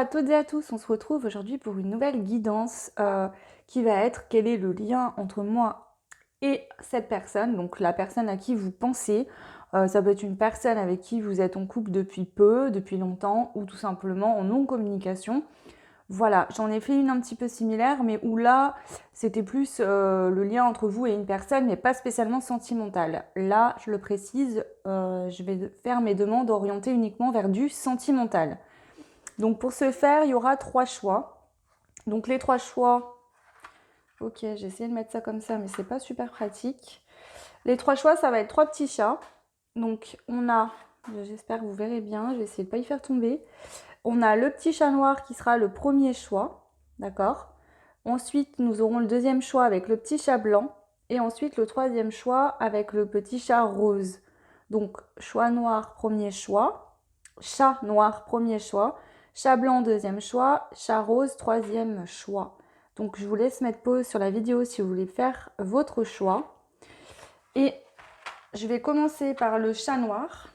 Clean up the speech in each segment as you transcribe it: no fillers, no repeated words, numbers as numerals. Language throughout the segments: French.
à toutes et à tous, on se retrouve aujourd'hui pour une nouvelle guidance qui va être quel est le lien entre moi et cette personne, donc la personne à qui vous pensez. Ça peut être une personne avec qui vous êtes en couple depuis peu, depuis longtemps, ou tout simplement en non-communication. Voilà, j'en ai fait une un petit peu similaire, mais où là, c'était plus le lien entre vous et une personne, mais pas spécialement sentimental. Là, je le précise, je vais faire mes demandes orientées uniquement vers du sentimental. Donc pour ce faire, il y aura 3 choix. Donc les 3 choix, ok, j'ai essayé de mettre ça comme ça, mais c'est pas super pratique. Les 3 choix, ça va être 3 petits chats. Donc on a, j'espère que vous verrez bien, je vais essayer de ne pas y faire tomber. On a le petit chat noir qui sera le premier choix, d'accord. Ensuite, nous aurons le deuxième choix avec le petit chat blanc. Et ensuite, le troisième choix avec le petit chat rose. Donc, choix noir, premier choix. Chat noir, premier choix. Chat blanc, deuxième choix. Chat rose, troisième choix. Donc, je vous laisse mettre pause sur la vidéo si vous voulez faire votre choix. Et je vais commencer par le chat noir.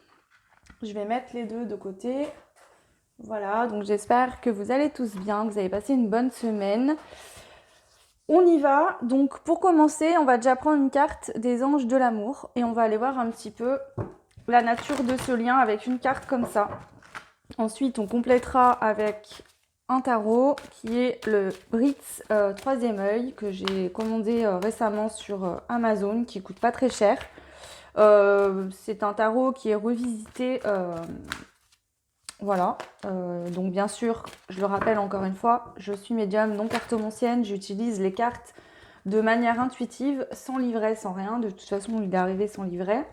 Je vais mettre les deux de côté. Voilà, donc j'espère que vous allez tous bien, que vous avez passé une bonne semaine. On y va. Donc pour commencer, on va déjà prendre une carte des anges de l'amour et on va aller voir un petit peu la nature de ce lien avec une carte comme ça. Ensuite, on complétera avec un tarot qui est le Britz troisième œil que j'ai commandé récemment sur Amazon, qui coûte pas très cher. C'est un tarot qui est revisité. Voilà, donc bien sûr, je le rappelle encore une fois, je suis médium non cartomancienne, j'utilise les cartes de manière intuitive, sans livret, sans rien. De toute façon, il est arrivé sans livret.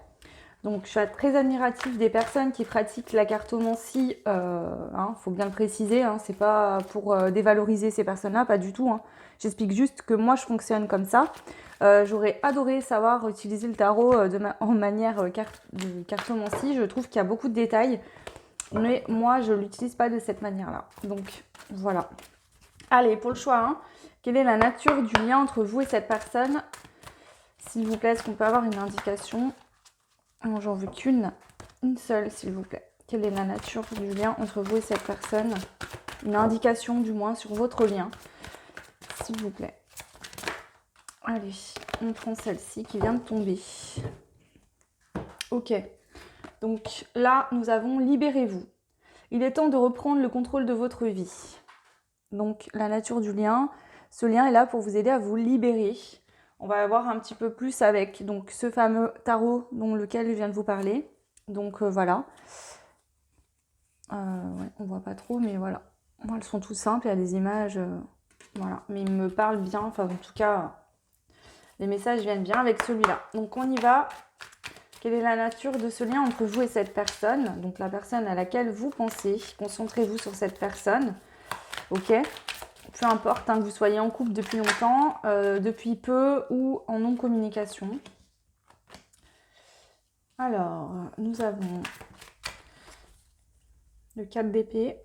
Donc je suis très admirative des personnes qui pratiquent la cartomancie, faut bien le préciser, hein, c'est pas pour dévaloriser ces personnes-là, pas du tout. Hein. J'explique juste que moi je fonctionne comme ça. J'aurais adoré savoir utiliser le tarot en manière de cartomancie, je trouve qu'il y a beaucoup de détails. Mais moi, je ne l'utilise pas de cette manière-là. Donc, voilà. Allez, pour le choix 1, quelle est la nature du lien entre vous et cette personne? S'il vous plaît, est-ce qu'on peut avoir une indication? Non, j'en veux qu'une seule, s'il vous plaît. Quelle est la nature du lien entre vous et cette personne? Une indication, du moins, sur votre lien, s'il vous plaît. Allez, on prend celle-ci qui vient de tomber. Ok. Donc là, nous avons libérez-vous. Il est temps de reprendre le contrôle de votre vie. Donc la nature du lien, ce lien est là pour vous aider à vous libérer. On va voir un petit peu plus avec donc, ce fameux tarot dont lequel je viens de vous parler. Donc voilà. Ouais, on voit pas trop, mais voilà. Moi, elles sont toutes simples, il y a des images. Voilà. Mais ils me parlent bien, enfin en tout cas, les messages viennent bien avec celui-là. Donc on y va. Quelle est la nature de ce lien entre vous et cette personne? Donc la personne à laquelle vous pensez. Concentrez-vous sur cette personne. Ok? Peu importe que vous soyez en couple depuis longtemps, depuis peu ou en non-communication. Alors, nous avons le 4 d'épée.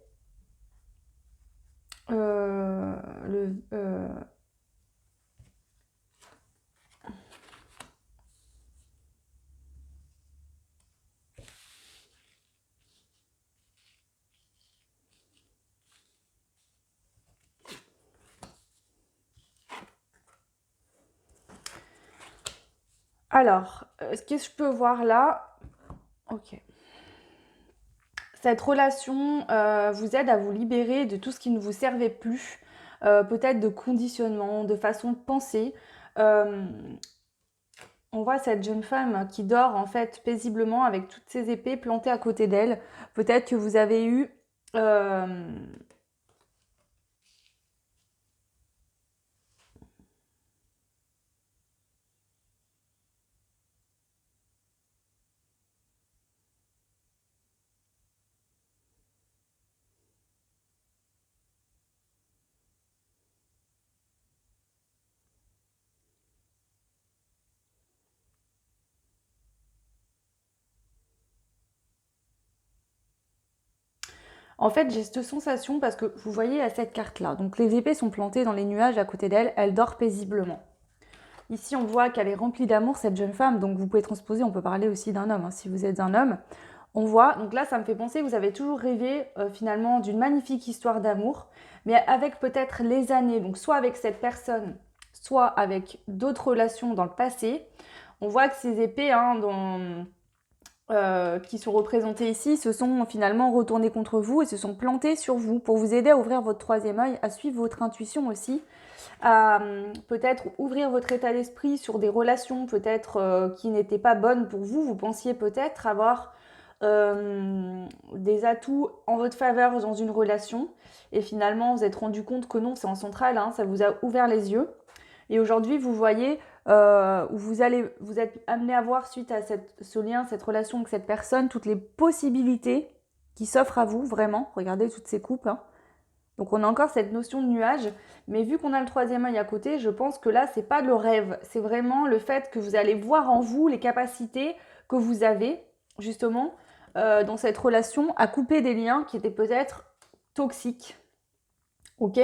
Alors, ce que je peux voir là, ok. Cette relation vous aide à vous libérer de tout ce qui ne vous servait plus, peut-être de conditionnement, de façon de penser. On voit cette jeune femme qui dort en fait paisiblement avec toutes ses épées plantées à côté d'elle. Peut-être que vous avez eu... En fait, j'ai cette sensation parce que vous voyez à cette carte-là. Donc les épées sont plantées dans les nuages à côté d'elle. Elle dort paisiblement. Ici, on voit qu'elle est remplie d'amour, cette jeune femme. Donc vous pouvez transposer, on peut parler aussi d'un homme, hein, si vous êtes un homme. On voit, donc là ça me fait penser que vous avez toujours rêvé finalement d'une magnifique histoire d'amour, mais avec peut-être les années, donc soit avec cette personne, soit avec d'autres relations dans le passé. On voit que ces épées qui sont représentées ici se sont finalement retournées contre vous et se sont plantées sur vous pour vous aider à ouvrir votre troisième œil, à suivre votre intuition aussi, à peut-être ouvrir votre état d'esprit sur des relations peut-être qui n'étaient pas bonnes pour vous. Vous pensiez peut-être avoir des atouts en votre faveur dans une relation et finalement vous êtes rendu compte que non, c'est en centrale, hein, ça vous a ouvert les yeux. Et aujourd'hui, vous voyez où vous êtes amené à voir suite à ce lien, cette relation avec cette personne, toutes les possibilités qui s'offrent à vous, vraiment. Regardez toutes ces coupes, hein. Donc on a encore cette notion de nuage, mais vu qu'on a le troisième œil à côté, je pense que là, c'est pas le rêve, c'est vraiment le fait que vous allez voir en vous les capacités que vous avez, justement, dans cette relation, à couper des liens qui étaient peut-être toxiques. Ok?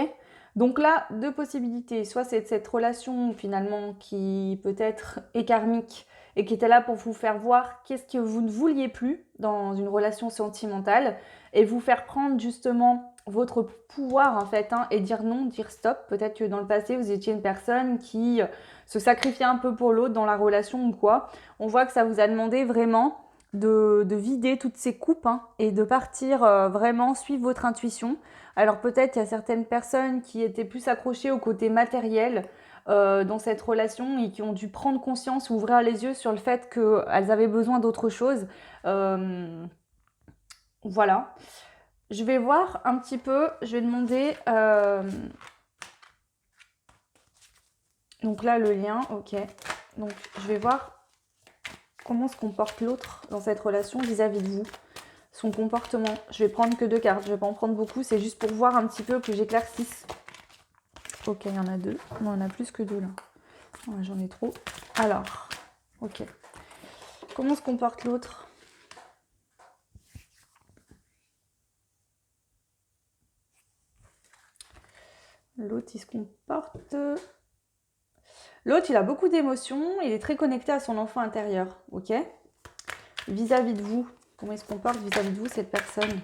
Donc là, deux possibilités. Soit c'est cette relation finalement qui peut-être est karmique et qui était là pour vous faire voir qu'est-ce que vous ne vouliez plus dans une relation sentimentale et vous faire prendre justement votre pouvoir en fait, hein, et dire non, dire stop. Peut-être que dans le passé, vous étiez une personne qui se sacrifiait un peu pour l'autre dans la relation ou quoi. On voit que ça vous a demandé vraiment de vider toutes ces coupes, hein, et de partir vraiment suivre votre intuition. Alors peut-être qu'il y a certaines personnes qui étaient plus accrochées au côté matériel dans cette relation et qui ont dû prendre conscience ou ouvrir les yeux sur le fait qu'elles avaient besoin d'autre chose. Voilà. Je vais voir un petit peu, je vais demander... donc là, le lien, ok. Donc je vais voir comment se comporte l'autre dans cette relation vis-à-vis de vous. Son comportement. Je vais prendre que 2 cartes, je vais pas en prendre beaucoup, c'est juste pour voir un petit peu que j'éclaircisse. Ok, il y en a 2. Non, il y en a plus que 2 là. Ouais, j'en ai trop. Alors, ok. Comment se comporte l'autre? L'autre, il se comporte... L'autre, il a beaucoup d'émotions, il est très connecté à son enfant intérieur, ok? Vis-à-vis de vous, comment il se comporte vis-à-vis de vous, cette personne?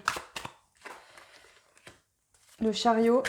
Le chariot.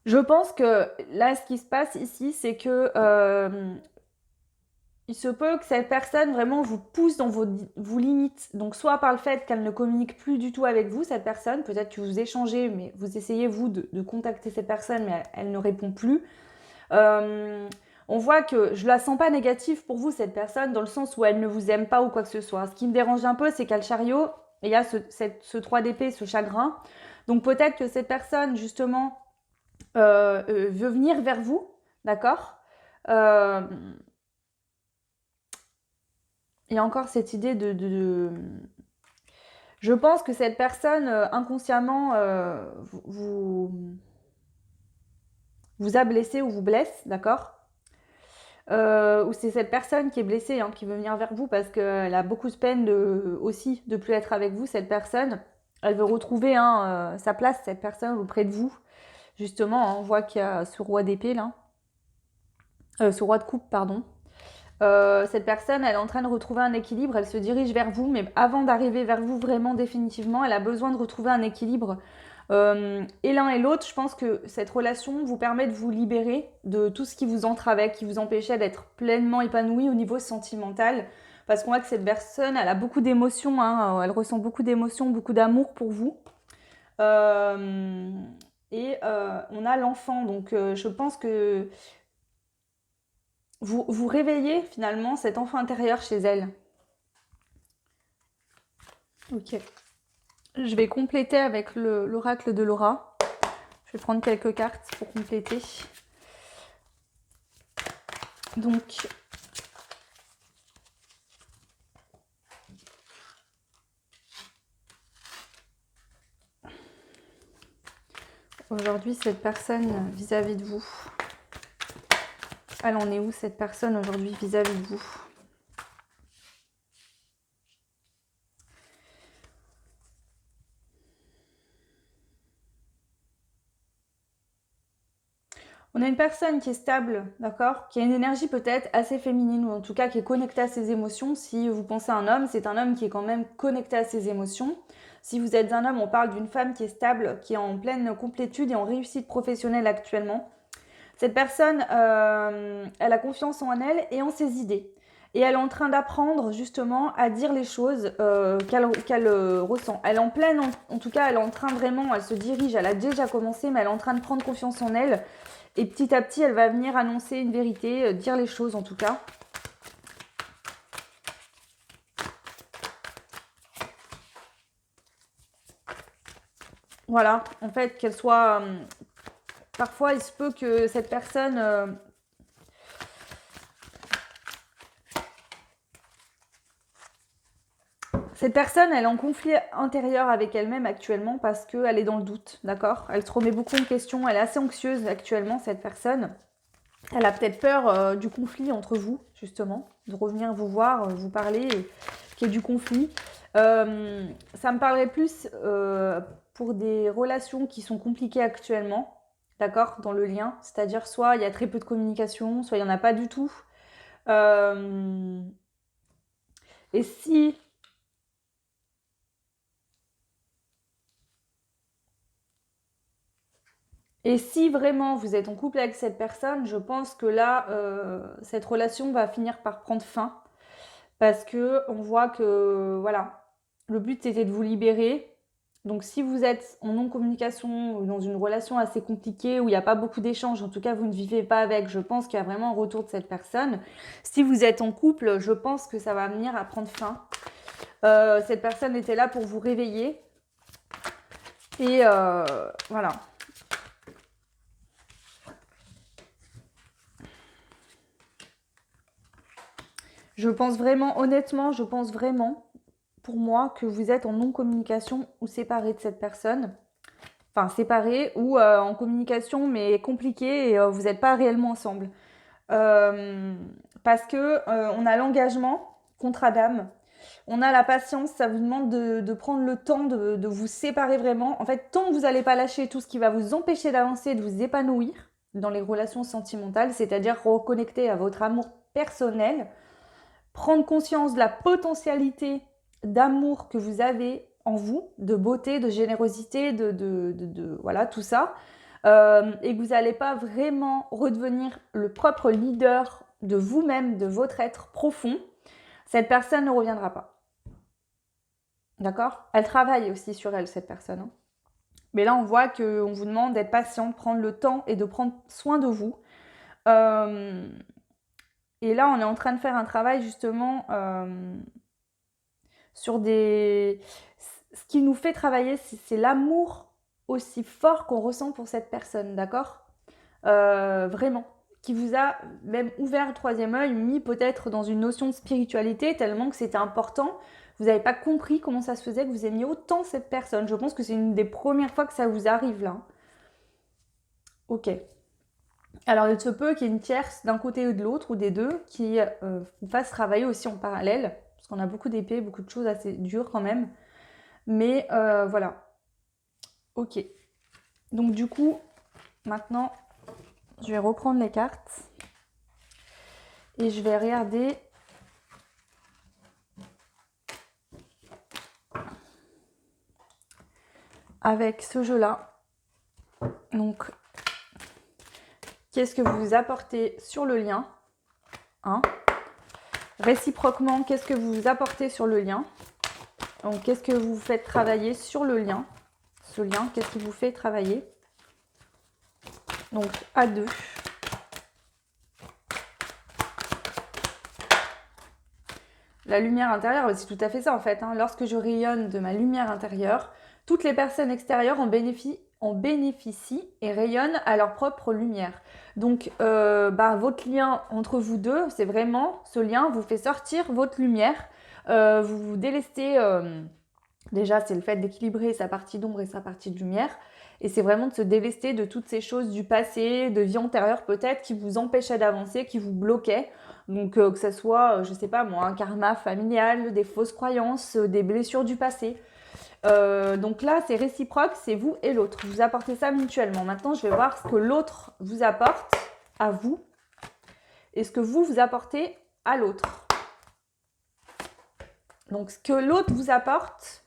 Je pense que là, ce qui se passe ici, c'est que il se peut que cette personne vraiment vous pousse dans vos limites. Donc soit par le fait qu'elle ne communique plus du tout avec vous, cette personne, peut-être que vous échangez, mais vous essayez vous de contacter cette personne, mais elle ne répond plus. On voit que je la sens pas négative pour vous, cette personne, dans le sens où elle ne vous aime pas ou quoi que ce soit. Ce qui me dérange un peu, c'est qu'à le chariot, et il y a ce 3 d'épée, ce chagrin. Donc peut-être que cette personne, justement, veut venir vers vous, d'accord? Il y a encore cette idée Je pense que cette personne, inconsciemment, vous a blessé ou vous blesse, d'accord? Ou c'est cette personne qui est blessée, hein, qui veut venir vers vous parce qu'elle a beaucoup de peine aussi de plus être avec vous, cette personne. Elle veut retrouver sa place, cette personne, auprès de vous. Justement, hein, on voit qu'il y a ce roi d'épée, là. Ce roi de coupe, pardon. Cette personne, elle est en train de retrouver un équilibre, elle se dirige vers vous, mais avant d'arriver vers vous vraiment définitivement, elle a besoin de retrouver un équilibre. Et l'un et l'autre, je pense que cette relation vous permet de vous libérer de tout ce qui vous entravait, qui vous empêchait d'être pleinement épanoui au niveau sentimental. parce qu'on voit que cette personne, elle a beaucoup d'émotions, hein, elle ressent beaucoup d'émotions, beaucoup d'amour pour vous. On a l'enfant, donc je pense que vous réveillez finalement cet enfant intérieur chez elle. Ok. Je vais compléter avec l'oracle de Laura. Je vais prendre quelques cartes pour compléter. Donc, aujourd'hui, cette personne vis-à-vis de vous, elle en est où cette personne aujourd'hui vis-à-vis de vous? On a une personne qui est stable, d'accord, qui a une énergie peut-être assez féminine, ou en tout cas qui est connectée à ses émotions. Si vous pensez à un homme, c'est un homme qui est quand même connecté à ses émotions. Si vous êtes un homme, on parle d'une femme qui est stable, qui est en pleine complétude et en réussite professionnelle actuellement. Cette personne, elle a confiance en elle et en ses idées. Et elle est en train d'apprendre justement à dire les choses qu'elle ressent. Elle est en pleine, en tout cas, elle est en train vraiment, elle se dirige, elle a déjà commencé, mais elle est en train de prendre confiance en elle. Et petit à petit, elle va venir annoncer une vérité, dire les choses en tout cas. Voilà, en fait, qu'elle soit... parfois, il se peut que cette personne... cette personne, elle est en conflit intérieur avec elle-même actuellement parce qu'elle est dans le doute, d'accord? Elle se remet beaucoup en question, elle est assez anxieuse actuellement, cette personne. Elle a peut-être peur du conflit entre vous, justement, de revenir vous voir, vous parler, qu'il y ait du conflit. Ça me parlerait plus pour des relations qui sont compliquées actuellement, d'accord, dans le lien. C'est-à-dire soit il y a très peu de communication, soit il n'y en a pas du tout. Et si... Et si vraiment vous êtes en couple avec cette personne, je pense que là, cette relation va finir par prendre fin. Parce que on voit que, voilà, le but c'était de vous libérer. Donc si vous êtes en non-communication ou dans une relation assez compliquée où il n'y a pas beaucoup d'échanges, en tout cas vous ne vivez pas avec, je pense qu'il y a vraiment un retour de cette personne. Si vous êtes en couple, je pense que ça va venir à prendre fin. Cette personne était là pour vous réveiller. Et voilà. Je pense vraiment, honnêtement, je pense vraiment, pour moi, que vous êtes en non-communication ou séparé de cette personne. Enfin, séparé ou en communication, mais compliqué et vous n'êtes pas réellement ensemble. Parce que on a l'engagement, contrat d'âme. On a la patience, ça vous demande de prendre le temps de vous séparer vraiment. En fait, tant que vous n'allez pas lâcher tout ce qui va vous empêcher d'avancer, de vous épanouir dans les relations sentimentales, c'est-à-dire reconnecter à votre amour personnel, prendre conscience de la potentialité d'amour que vous avez en vous, de beauté, de générosité, voilà, tout ça, et que vous n'allez pas vraiment redevenir le propre leader de vous-même, de votre être profond, cette personne ne reviendra pas. D'accord? Elle travaille aussi sur elle, cette personne. Hein. Mais là, on voit qu'on vous demande d'être patient, de prendre le temps et de prendre soin de vous. Et là, on est en train de faire un travail justement sur des... Ce qui nous fait travailler, c'est l'amour aussi fort qu'on ressent pour cette personne, d'accord? Vraiment. Qui vous a même ouvert le troisième œil, mis peut-être dans une notion de spiritualité tellement que c'était important. Vous n'avez pas compris comment ça se faisait que vous aimiez autant cette personne. Je pense que c'est une des premières fois que ça vous arrive là. Ok. Alors il se peut qu'il y ait une tierce d'un côté ou de l'autre, ou des deux, qui vous fasse travailler aussi en parallèle. Parce qu'on a beaucoup d'épées, beaucoup de choses assez dures quand même. Mais voilà. Ok. Donc du coup, maintenant, je vais reprendre les cartes. Et je vais regarder avec ce jeu-là. Donc, qu'est-ce que vous apportez sur le lien, hein? Réciproquement, qu'est-ce que vous vous apportez sur le lien? Donc, qu'est-ce que vous faites travailler sur le lien? Ce lien, qu'est-ce qui vous fait travailler? Donc, à deux. La lumière intérieure, c'est tout à fait ça en fait. Hein. Lorsque je rayonne de ma lumière intérieure, toutes les personnes extérieures en bénéficient et rayonnent à leur propre lumière. Donc, votre lien entre vous deux, c'est vraiment ce lien vous fait sortir votre lumière. Vous vous délestez. Déjà, c'est le fait d'équilibrer sa partie d'ombre et sa partie de lumière. Et c'est vraiment de se délester de toutes ces choses du passé, de vie antérieure peut-être, qui vous empêchaient d'avancer, qui vous bloquaient. Donc que ce soit, je sais pas moi, un karma familial, des fausses croyances, des blessures du passé. Donc là, c'est réciproque, c'est vous et l'autre. Vous apportez ça mutuellement. Maintenant, je vais voir ce que l'autre vous apporte à vous et ce que vous apportez à l'autre. Donc ce que l'autre vous apporte...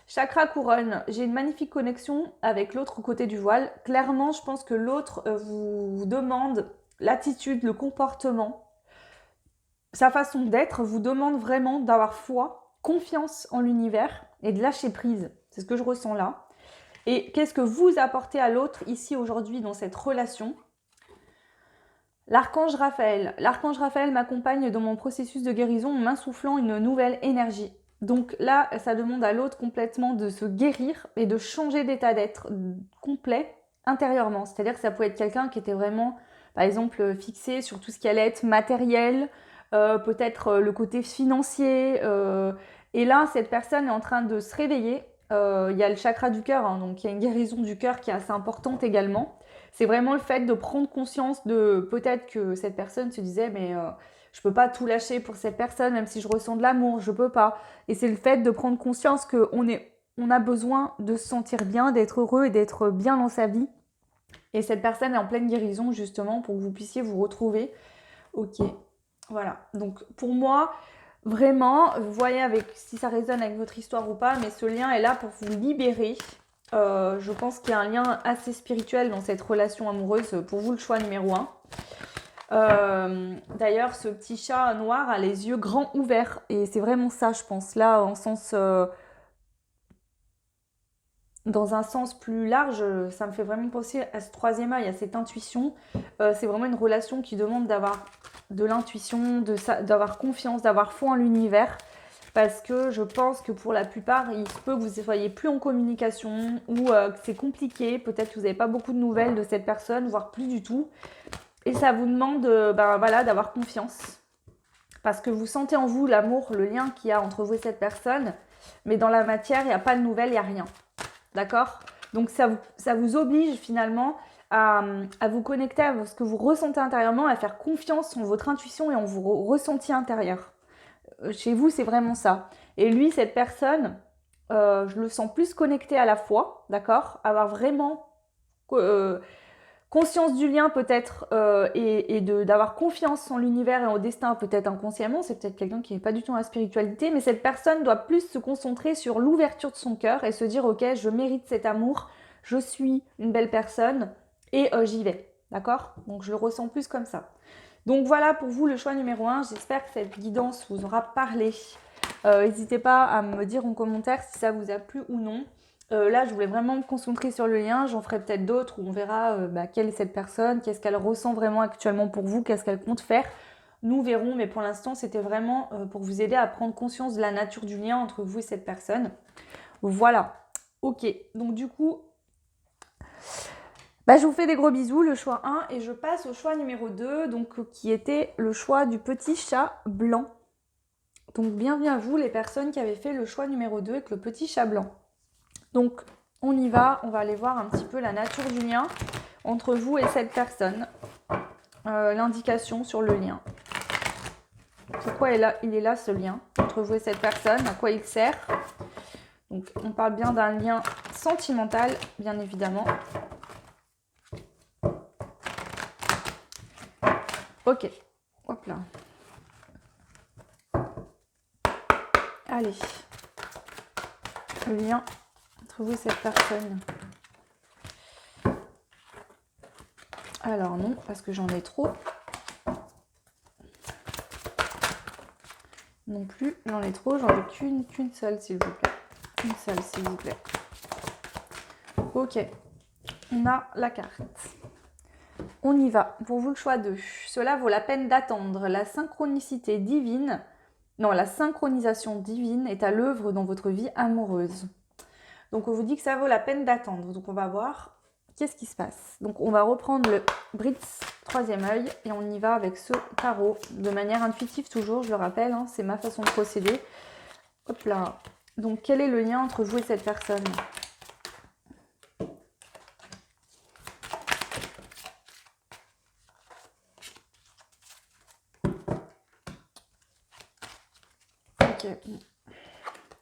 Chakra couronne, j'ai une magnifique connexion avec l'autre côté du voile. Clairement, je pense que l'autre vous demande l'attitude, le comportement, sa façon d'être, vous demande vraiment d'avoir foi, confiance en l'univers et de lâcher prise. C'est ce que je ressens là. Et qu'est-ce que vous apportez à l'autre ici aujourd'hui dans cette relation? L'archange Raphaël. L'archange Raphaël m'accompagne dans mon processus de guérison en m'insufflant une nouvelle énergie. Donc là, ça demande à l'autre complètement de se guérir et de changer d'état d'être complet intérieurement. C'est-à-dire que ça peut être quelqu'un qui était vraiment, par exemple, fixé sur tout ce qui allait être matériel, peut-être le côté financier. Et là, cette personne est en train de se réveiller. Il y a le chakra du cœur, hein, donc il y a une guérison du cœur qui est assez importante également. C'est vraiment le fait de prendre conscience de peut-être que cette personne se disait mais je peux pas tout lâcher pour cette personne, même si je ressens de l'amour, je peux pas. Et c'est le fait de prendre conscience qu'on a besoin de se sentir bien, d'être heureux et d'être bien dans sa vie. Et cette personne est en pleine guérison justement pour que vous puissiez vous retrouver. Ok, voilà. Donc pour moi, vraiment, vous voyez avec si ça résonne avec votre histoire ou pas, mais ce lien est là pour vous libérer. Je pense qu'il y a un lien assez spirituel dans cette relation amoureuse. Pour vous, le choix numéro 1. D'ailleurs, ce petit chat noir a les yeux grands ouverts. Et c'est vraiment ça, je pense. Là, en sens... dans un sens plus large, ça me fait vraiment penser à ce troisième œil, à cette intuition. C'est vraiment une relation qui demande d'avoir de l'intuition, d'avoir confiance, d'avoir foi en l'univers. Parce que je pense que pour la plupart, il se peut que vous ne soyez plus en communication ou que c'est compliqué. Peut-être que vous n'avez pas beaucoup de nouvelles de cette personne, voire plus du tout. Et ça vous demande d'avoir confiance. Parce que vous sentez en vous l'amour, le lien qu'il y a entre vous et cette personne. Mais dans la matière, il n'y a pas de nouvelles, il n'y a rien. D'accord? Donc ça vous oblige finalement à vous connecter à ce que vous ressentez intérieurement, à faire confiance en votre intuition et en vos ressentis intérieurs. Chez vous, c'est vraiment ça. Et lui, cette personne, je le sens plus connecté à la foi, d'accord? Avoir vraiment conscience du lien peut-être et d'avoir confiance en l'univers et au destin peut-être inconsciemment. C'est peut-être quelqu'un qui n'est pas du tout dans la spiritualité, mais cette personne doit plus se concentrer sur l'ouverture de son cœur et se dire « Ok, je mérite cet amour, je suis une belle personne et j'y vais. » D'accord? Donc je le ressens plus comme ça. Donc voilà pour vous le choix numéro 1. J'espère que cette guidance vous aura parlé. N'hésitez pas à me dire en commentaire si ça vous a plu ou non. Là, je voulais vraiment me concentrer sur le lien. J'en ferai peut-être d'autres où on verra quelle est cette personne, qu'est-ce qu'elle ressent vraiment actuellement pour vous, qu'est-ce qu'elle compte faire. Nous verrons, mais pour l'instant, c'était vraiment pour vous aider à prendre conscience de la nature du lien entre vous et cette personne. Voilà. Ok. Donc du coup... je vous fais des gros bisous, le choix 1, et je passe au choix numéro 2, donc, qui était le choix du petit chat blanc. Donc bienvenue à vous les personnes qui avaient fait le choix numéro 2 avec le petit chat blanc. Donc on y va, on va aller voir un petit peu la nature du lien entre vous et cette personne. L'indication sur le lien. Pourquoi il est là ce lien entre vous et cette personne, à quoi il sert. Donc on parle bien d'un lien sentimental, bien évidemment. Ok, hop là. Allez, le lien entre vous et cette personne. Alors non, parce que j'en ai trop. non plus. J'en ai trop, j'en veux qu'une seule, s'il vous plaît. Une seule, s'il vous plaît. Ok, on a la carte. On y va. Pour vous, le choix 2. Cela vaut la peine d'attendre. La synchronicité divine, non, la synchronisation divine est à l'œuvre dans votre vie amoureuse. Donc, on vous dit que ça vaut la peine d'attendre. Donc, on va voir qu'est-ce qui se passe. Donc, on va reprendre le Britz, troisième œil, et on y va avec ce tarot. De manière intuitive, toujours, je le rappelle, hein, c'est ma façon de procéder. Hop là. Donc, quel est le lien entre vous et cette personne ? Ok.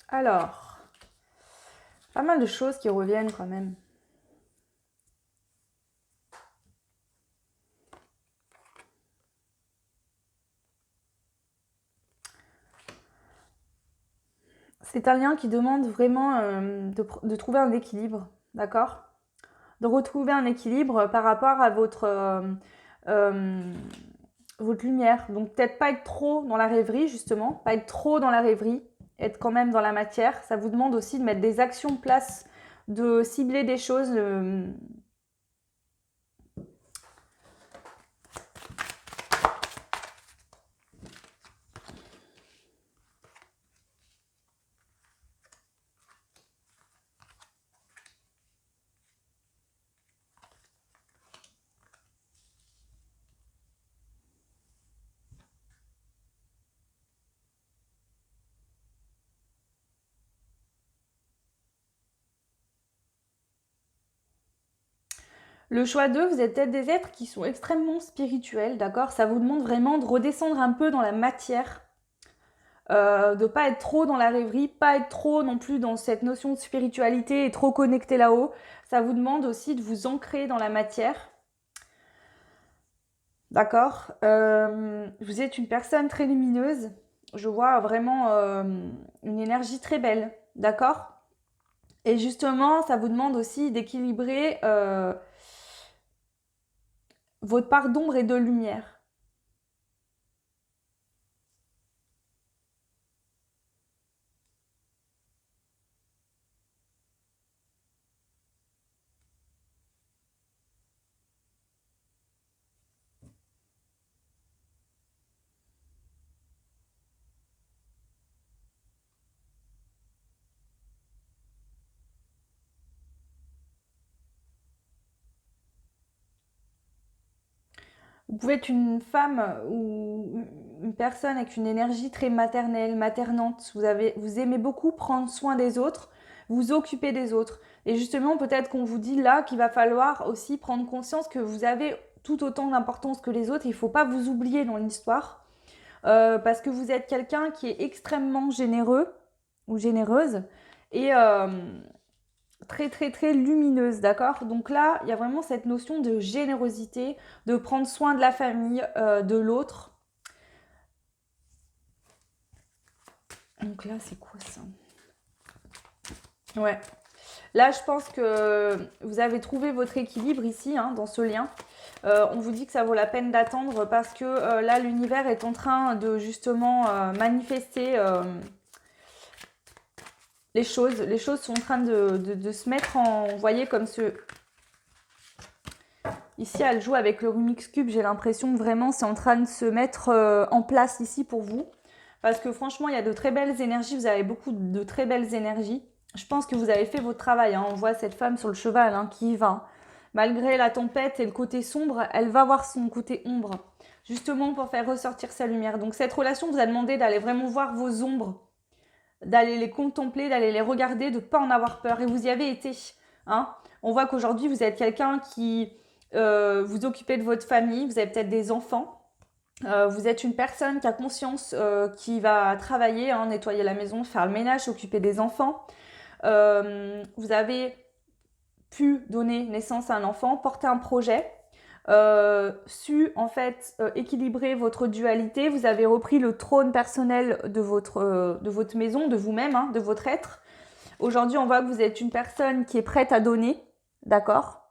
Alors, pas mal de choses qui reviennent quand même. C'est un lien qui demande vraiment de trouver un équilibre, d'accord ? De retrouver un équilibre par rapport à votre lumière. Donc peut-être pas être trop dans la rêverie, justement, pas être trop dans la rêverie, être quand même dans la matière. Ça vous demande aussi de mettre des actions en place, de cibler des choses. Le choix 2, vous êtes peut-être des êtres qui sont extrêmement spirituels, d'accord ? Ça vous demande vraiment de redescendre un peu dans la matière, de ne pas être trop dans la rêverie, pas être trop non plus dans cette notion de spiritualité et trop connecté là-haut. Ça vous demande aussi de vous ancrer dans la matière. D'accord ? Vous êtes une personne très lumineuse. Je vois vraiment une énergie très belle, d'accord ? Et justement, ça vous demande aussi d'équilibrer votre part d'ombre et de lumière. Vous pouvez être une femme ou une personne avec une énergie très maternelle, maternante. Vous aimez beaucoup prendre soin des autres, vous occuper des autres. Et justement, peut-être qu'on vous dit là qu'il va falloir aussi prendre conscience que vous avez tout autant d'importance que les autres. Il ne faut pas vous oublier dans l'histoire. Parce que vous êtes quelqu'un qui est extrêmement généreux ou généreuse et très très très lumineuse, d'accord ? Donc là, il y a vraiment cette notion de générosité, de prendre soin de la famille, de l'autre. Donc là, c'est quoi ça ? Ouais. Là, je pense que vous avez trouvé votre équilibre ici, hein, dans ce lien. On vous dit que ça vaut la peine d'attendre parce que là, l'univers est en train de justement manifester les choses. Les choses sont en train de se mettre en... Vous voyez, comme ce... Ici, elle joue avec le Rubik's Cube. J'ai l'impression que vraiment, c'est en train de se mettre en place ici pour vous. Parce que franchement, il y a de très belles énergies. Vous avez beaucoup de très belles énergies. Je pense que vous avez fait votre travail, hein. On voit cette femme sur le cheval, hein, qui y va. Malgré la tempête et le côté sombre, elle va voir son côté ombre. Justement pour faire ressortir sa lumière. Donc cette relation vous a demandé d'aller vraiment voir vos ombres. D'aller les contempler, d'aller les regarder, de ne pas en avoir peur. Et vous y avez été, hein. On voit qu'aujourd'hui, vous êtes quelqu'un qui vous occupez de votre famille. Vous avez peut-être des enfants. Vous êtes une personne qui a conscience, qui va travailler, hein, nettoyer la maison, faire le ménage, s'occuper des enfants. Vous avez pu donner naissance à un enfant, porter un projet, su en fait équilibrer votre dualité. Vous avez repris le trône personnel de votre maison, de vous-même, hein, de votre être. Aujourd'hui, on voit que vous êtes une personne qui est prête à donner, d'accord,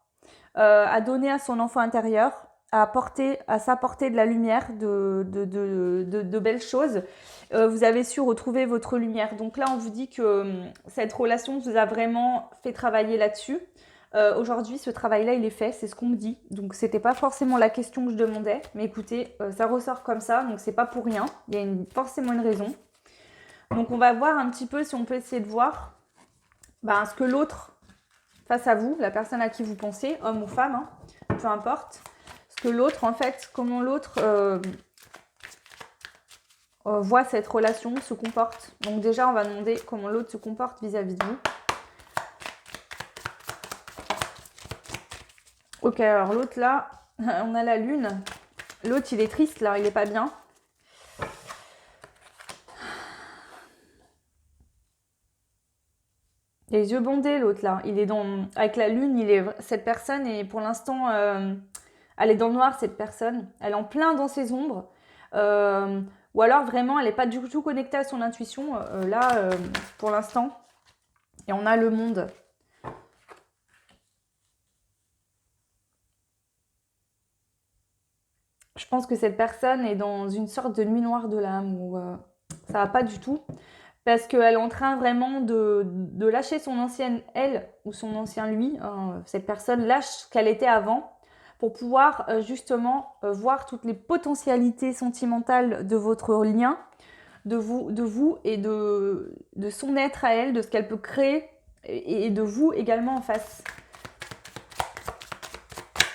à donner à son enfant intérieur, à s'apporter de la lumière, de belles choses. Vous avez su retrouver votre lumière. Donc là, on vous dit que cette relation vous a vraiment fait travailler là-dessus. Aujourd'hui, ce travail-là, il est fait, c'est ce qu'on me dit. Donc, c'était pas forcément la question que je demandais. Mais écoutez, ça ressort comme ça, donc c'est pas pour rien. Il y a forcément une raison. Donc, on va voir un petit peu si on peut essayer de voir ce que l'autre, face à vous, la personne à qui vous pensez, homme ou femme, hein, peu importe, ce que l'autre, en fait, comment l'autre voit cette relation, se comporte. Donc déjà, on va demander comment l'autre se comporte vis-à-vis de vous. Ok, alors l'autre là, on a la lune. L'autre, il est triste là, il est pas bien. Les yeux bandés, l'autre là, il est avec la lune, cette personne est pour l'instant, elle est dans le noir, cette personne. Elle est en plein dans ses ombres. Ou alors vraiment, elle n'est pas du tout connectée à son intuition, là, pour l'instant. Et on a le monde. Je pense que cette personne est dans une sorte de nuit noire de l'âme où ça va pas du tout. Parce qu'elle est en train vraiment de lâcher son ancienne elle ou son ancien lui. Cette personne lâche ce qu'elle était avant pour pouvoir justement voir toutes les potentialités sentimentales de votre lien, de vous et de son être à elle, de ce qu'elle peut créer et de vous également en face.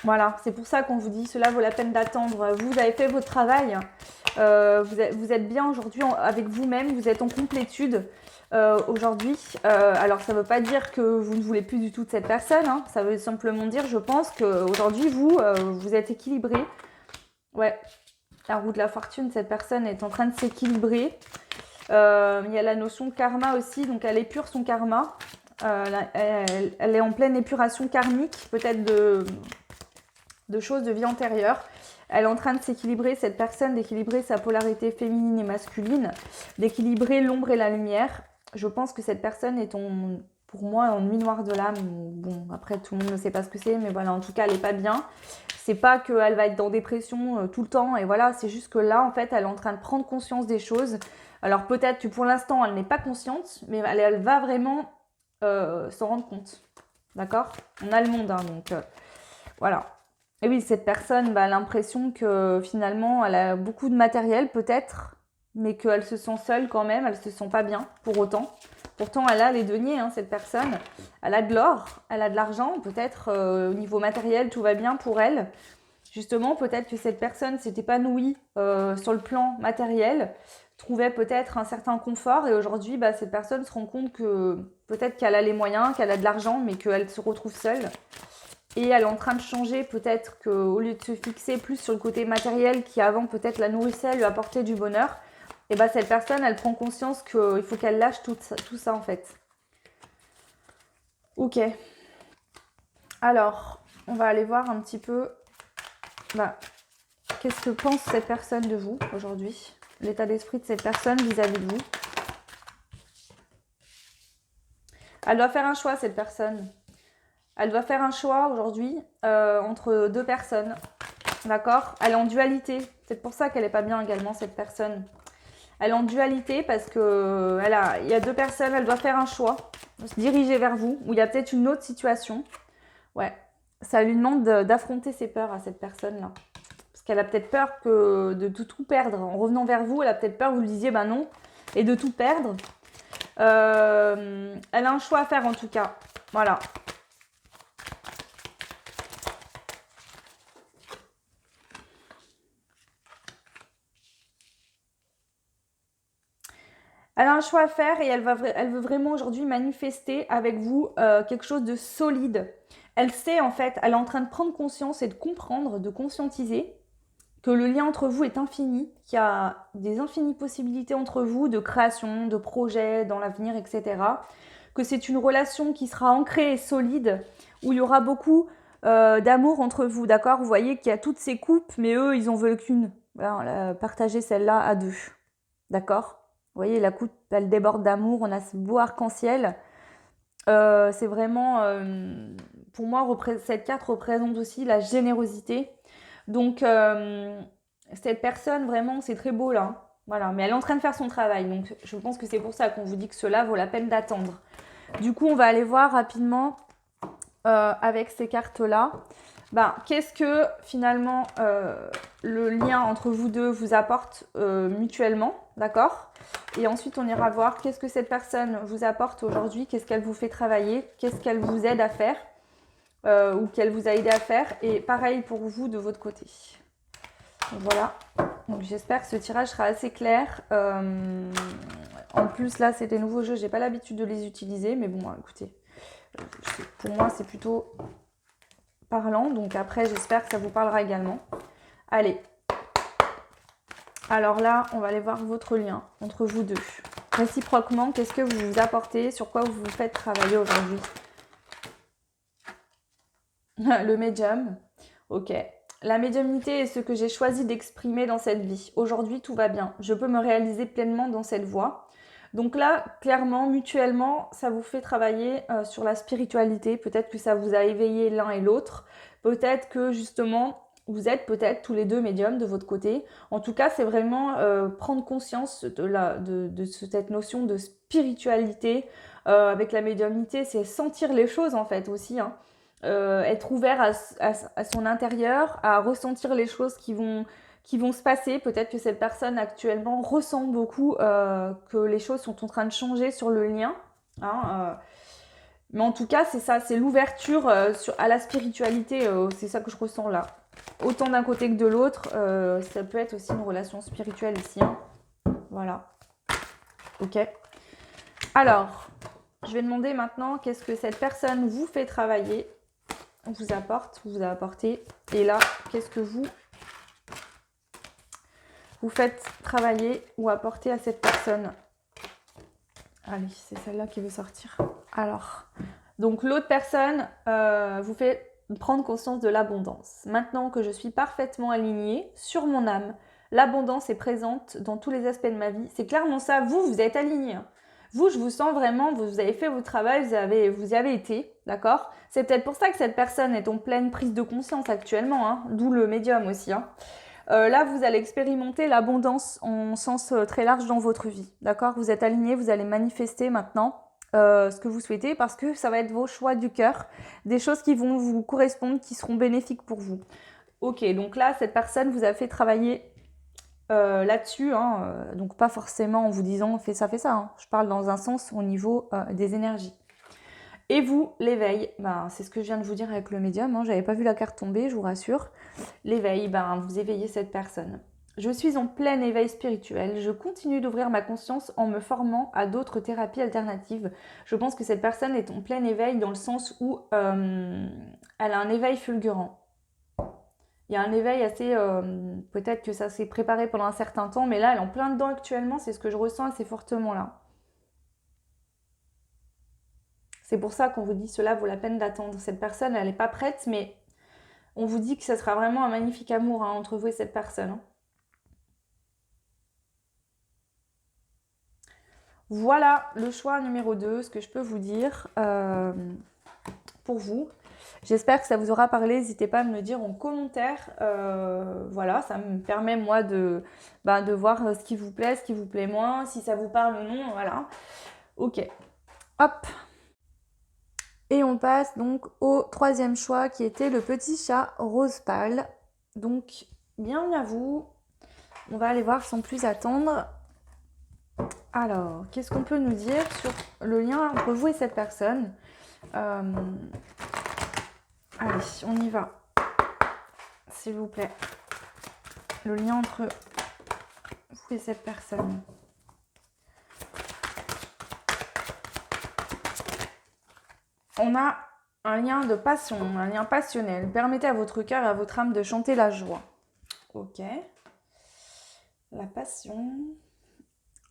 Voilà, c'est pour ça qu'on vous dit cela vaut la peine d'attendre. Vous avez fait votre travail. Vous êtes bien aujourd'hui avec vous-même, vous êtes en complétude aujourd'hui. Alors ça ne veut pas dire que vous ne voulez plus du tout de cette personne, hein. Ça veut simplement dire, je pense qu'aujourd'hui vous êtes équilibré. Ouais, la roue de la fortune, cette personne est en train de s'équilibrer. Il y a la notion de karma aussi, donc elle épure son karma. Elle est en pleine épuration karmique, peut-être de choses de vie antérieure. Elle est en train de s'équilibrer, cette personne, d'équilibrer sa polarité féminine et masculine, d'équilibrer l'ombre et la lumière. Je pense que cette personne est pour moi en nuit noire de l'âme. Bon, après tout le monde ne sait pas ce que c'est, mais voilà, en tout cas elle n'est pas bien. C'est pas qu'elle va être dans dépression tout le temps, et voilà, c'est juste que là en fait elle est en train de prendre conscience des choses. Alors peut-être que pour l'instant elle n'est pas consciente, mais elle va vraiment s'en rendre compte. D'accord? On a le monde, hein, donc voilà. Et oui, cette personne a l'impression que finalement, elle a beaucoup de matériel peut-être, mais qu'elle se sent seule quand même, elle se sent pas bien pour autant. Pourtant, elle a les deniers, hein, cette personne. Elle a de l'or, elle a de l'argent, peut-être au niveau matériel, tout va bien pour elle. Justement, peut-être que cette personne s'est épanouie sur le plan matériel, trouvait peut-être un certain confort, et aujourd'hui, cette personne se rend compte que peut-être qu'elle a les moyens, qu'elle a de l'argent, mais qu'elle se retrouve seule. Et elle est en train de changer, peut-être qu'au lieu de se fixer plus sur le côté matériel qui avant peut-être la nourrissait, lui apportait du bonheur, et cette personne, elle prend conscience qu'il faut qu'elle lâche tout ça en fait. Ok. Alors, on va aller voir un petit peu qu'est-ce que pense cette personne de vous aujourd'hui, l'état d'esprit de cette personne vis-à-vis de vous. Elle doit faire un choix, cette personne. Elle doit faire un choix aujourd'hui entre deux personnes. D'accord? Elle est en dualité. C'est pour ça qu'elle n'est pas bien également, cette personne. Elle est en dualité parce que il y a deux personnes, elle doit faire un choix, se diriger vers vous, ou il y a peut-être une autre situation. Ouais. Ça lui demande d'affronter ses peurs à cette personne-là. Parce qu'elle a peut-être peur de tout perdre. En revenant vers vous, elle a peut-être peur que vous lui disiez non, et de tout perdre. Elle a un choix à faire en tout cas. Voilà. Elle a un choix à faire et elle veut vraiment aujourd'hui manifester avec vous quelque chose de solide. Elle sait en fait, elle est en train de prendre conscience et de comprendre, de conscientiser que le lien entre vous est infini, qu'il y a des infinies possibilités entre vous de création, de projets dans l'avenir, etc. Que c'est une relation qui sera ancrée et solide, où il y aura beaucoup d'amour entre vous, d'accord? Vous voyez qu'il y a toutes ces coupes, mais eux, ils en veulent qu'une. Voilà, partagez celle-là à deux, d'accord? Vous voyez, la coupe, elle déborde d'amour, on a ce beau arc-en-ciel. C'est vraiment, pour moi, cette carte représente aussi la générosité. Donc, cette personne, vraiment, c'est très beau là. Voilà, mais elle est en train de faire son travail. Donc, je pense que c'est pour ça qu'on vous dit que cela vaut la peine d'attendre. Du coup, on va aller voir rapidement avec ces cartes-là. Ben, qu'est-ce que finalement le lien entre vous deux vous apporte mutuellement, d'accord? Et ensuite, on ira voir qu'est-ce que cette personne vous apporte aujourd'hui, qu'est-ce qu'elle vous fait travailler, qu'est-ce qu'elle vous aide à faire ou qu'elle vous a aidé à faire. Et pareil pour vous de votre côté. Donc, voilà. Donc, j'espère que ce tirage sera assez clair. En plus, là, c'est des nouveaux jeux. J'ai pas l'habitude de les utiliser, mais bon, écoutez, pour moi, c'est plutôt parlant. Donc après, j'espère que ça vous parlera également. Allez. Alors là, on va aller voir votre lien entre vous deux. Réciproquement, qu'est-ce que vous vous apportez? Sur quoi vous vous faites travailler aujourd'hui? Le médium. Ok. La médiumnité est ce que j'ai choisi d'exprimer dans cette vie. Aujourd'hui, tout va bien. Je peux me réaliser pleinement dans cette voie. Donc là, clairement, mutuellement, ça vous fait travailler sur la spiritualité. Peut-être que ça vous a éveillé l'un et l'autre. Peut-être que justement, vous êtes peut-être tous les deux médiums de votre côté. En tout cas, c'est vraiment prendre conscience de cette notion de spiritualité. Avec la médiumnité, c'est sentir les choses en fait aussi, hein. Être ouvert à son intérieur, à ressentir les choses qui vont se passer. Peut-être que cette personne actuellement ressent beaucoup que les choses sont en train de changer sur le lien. Hein, mais en tout cas, c'est ça, c'est l'ouverture à la spiritualité. C'est ça que je ressens là. Autant d'un côté que de l'autre, ça peut être aussi une relation spirituelle ici. Hein. Voilà. Ok. Alors, je vais demander maintenant qu'est-ce que cette personne vous fait travailler, vous a apporté. Et là, qu'est-ce que vous faites travailler ou apporter à cette personne? Allez, c'est celle-là qui veut sortir. Alors, donc l'autre personne vous fait prendre conscience de l'abondance. Maintenant que je suis parfaitement alignée sur mon âme, l'abondance est présente dans tous les aspects de ma vie. C'est clairement ça. Vous êtes aligné. Vous, je vous sens vraiment, vous avez fait votre travail, vous y avez été, d'accord? C'est peut-être pour ça que cette personne est en pleine prise de conscience actuellement, hein, d'où le médium aussi. Hein. Là, vous allez expérimenter l'abondance en sens très large dans votre vie, d'accord? Vous êtes aligné, vous allez manifester maintenant ce que vous souhaitez parce que ça va être vos choix du cœur, des choses qui vont vous correspondre, qui seront bénéfiques pour vous. Ok, donc là, cette personne vous a fait travailler là-dessus, hein, donc pas forcément en vous disant fais ça, hein. Je parle dans un sens au niveau des énergies. Et vous, l'éveil, ben, c'est ce que je viens de vous dire avec le médium, hein, j'avais pas vu la carte tomber, je vous rassure. L'éveil, ben, vous éveillez cette personne. Je suis en plein éveil spirituel, je continue d'ouvrir ma conscience en me formant à d'autres thérapies alternatives. Je pense que cette personne est en plein éveil dans le sens où elle a un éveil fulgurant. Il y a un éveil assez... peut-être que ça s'est préparé pendant un certain temps, mais là, elle est en plein dedans actuellement, c'est ce que je ressens assez fortement là. C'est pour ça qu'on vous dit cela vaut la peine d'attendre. Cette personne, elle n'est pas prête, mais on vous dit que ça sera vraiment un magnifique amour hein, entre vous et cette personne. Hein. Voilà le choix numéro 2, ce que je peux vous dire pour vous. J'espère que ça vous aura parlé. N'hésitez pas à me le dire en commentaire. Voilà, ça me permet moi de voir ce qui vous plaît moins, si ça vous parle ou non. Voilà. Ok. Hop. Et on passe donc au troisième choix qui était le petit chat rose pâle. Donc, bienvenue à vous. On va aller voir sans plus attendre. Alors, qu'est-ce qu'on peut nous dire sur le lien entre vous et cette personne? Allez, on y va. S'il vous plaît. Le lien entre vous et cette personne. On a un lien de passion, un lien passionnel. Permettez à votre cœur et à votre âme de chanter la joie. Ok. La passion.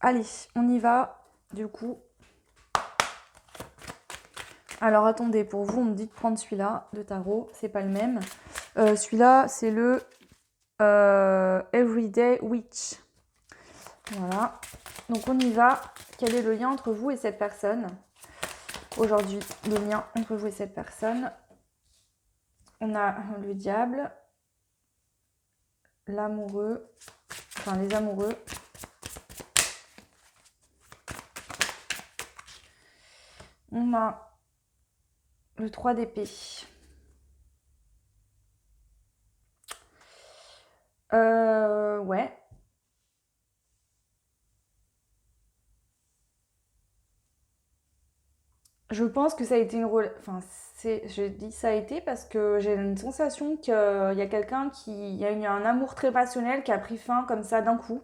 Allez, on y va. Du coup. Alors attendez, pour vous, on me dit de prendre celui-là de tarot. C'est pas le même. Celui-là, c'est le Everyday Witch. Voilà. Donc on y va. Quel est le lien entre vous et cette personne? Aujourd'hui, le lien entre vous et cette personne. On a le diable. l'amoureux, enfin les amoureux. On a le 3 d'épée. Ouais. Je pense que ça a été une enfin je dis ça a été parce que j'ai une sensation qu'il y a quelqu'un il y a eu un amour très passionnel qui a pris fin comme ça d'un coup.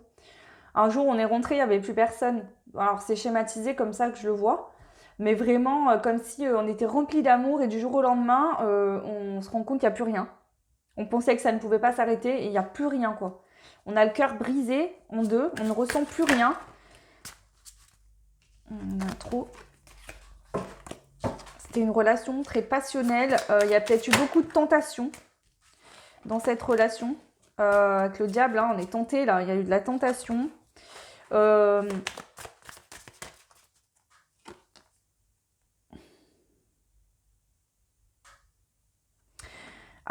Un jour, on est rentré, il n'y avait plus personne. Alors, c'est schématisé comme ça que je le vois. Mais vraiment, comme si on était rempli d'amour et du jour au lendemain, on se rend compte qu'il n'y a plus rien. On pensait que ça ne pouvait pas s'arrêter et il n'y a plus rien, quoi. On a le cœur brisé en deux, on ne ressent plus rien. On a trop. C'était une relation très passionnelle. Il y a peut-être eu beaucoup de tentations dans cette relation. Avec le diable, là, on est tenté, là. Il y a eu de la tentation.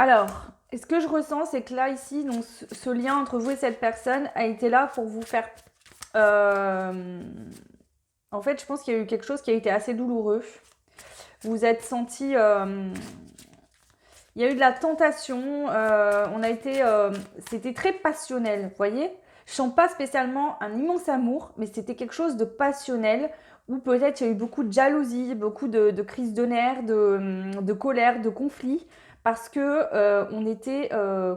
Alors, ce que je ressens, c'est que là, ici, donc, ce lien entre vous et cette personne a été là pour vous faire... En fait, je pense qu'il y a eu quelque chose qui a été assez douloureux. Vous vous êtes senti... Il y a eu de la tentation. On a été... C'était très passionnel, vous voyez. Je sens pas spécialement un immense amour, mais c'était quelque chose de passionnel où peut-être il y a eu beaucoup de jalousie, beaucoup de crises de nerfs, de colère, de conflits, parce que on était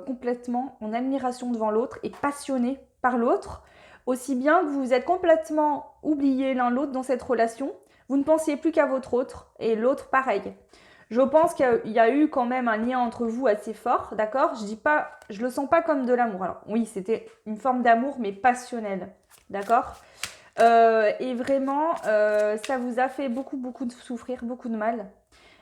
complètement en admiration devant l'autre et passionné par l'autre, aussi bien que vous vous êtes complètement oublié l'un l'autre dans cette relation, vous ne pensiez plus qu'à votre autre et l'autre pareil. Je pense qu'il y a eu quand même un lien entre vous assez fort, d'accord? Je dis pas, je le sens pas comme de l'amour. Alors oui, c'était une forme d'amour, mais passionnel, d'accord? Et vraiment, ça vous a fait beaucoup, beaucoup de souffrir, beaucoup de mal.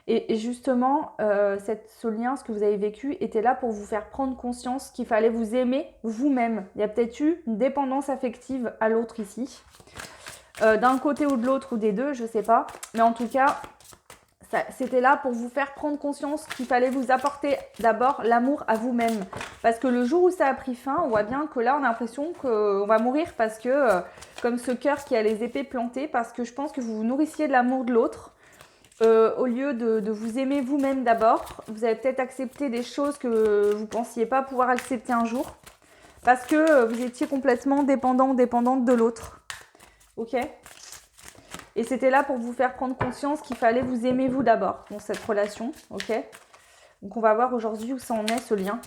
Et justement, ce lien, ce que vous avez vécu, était là pour vous faire prendre conscience qu'il fallait vous aimer vous-même. Il y a peut-être eu une dépendance affective à l'autre ici. D'un côté ou de l'autre, ou des deux, je sais pas. Mais en tout cas, c'était là pour vous faire prendre conscience qu'il fallait vous apporter d'abord l'amour à vous-même. Parce que le jour où ça a pris fin, on voit bien que là, on a l'impression qu'on va mourir parce que, comme ce cœur qui a les épées plantées, parce que je pense que vous vous nourrissiez de l'amour de l'autre. Au lieu de vous aimer vous-même d'abord, vous avez peut-être accepté des choses que vous ne pensiez pas pouvoir accepter un jour. Parce que vous étiez complètement dépendante de l'autre. Ok ? Et c'était là pour vous faire prendre conscience qu'il fallait vous aimer vous d'abord dans cette relation, ok? Donc on va voir aujourd'hui où ça en est ce lien.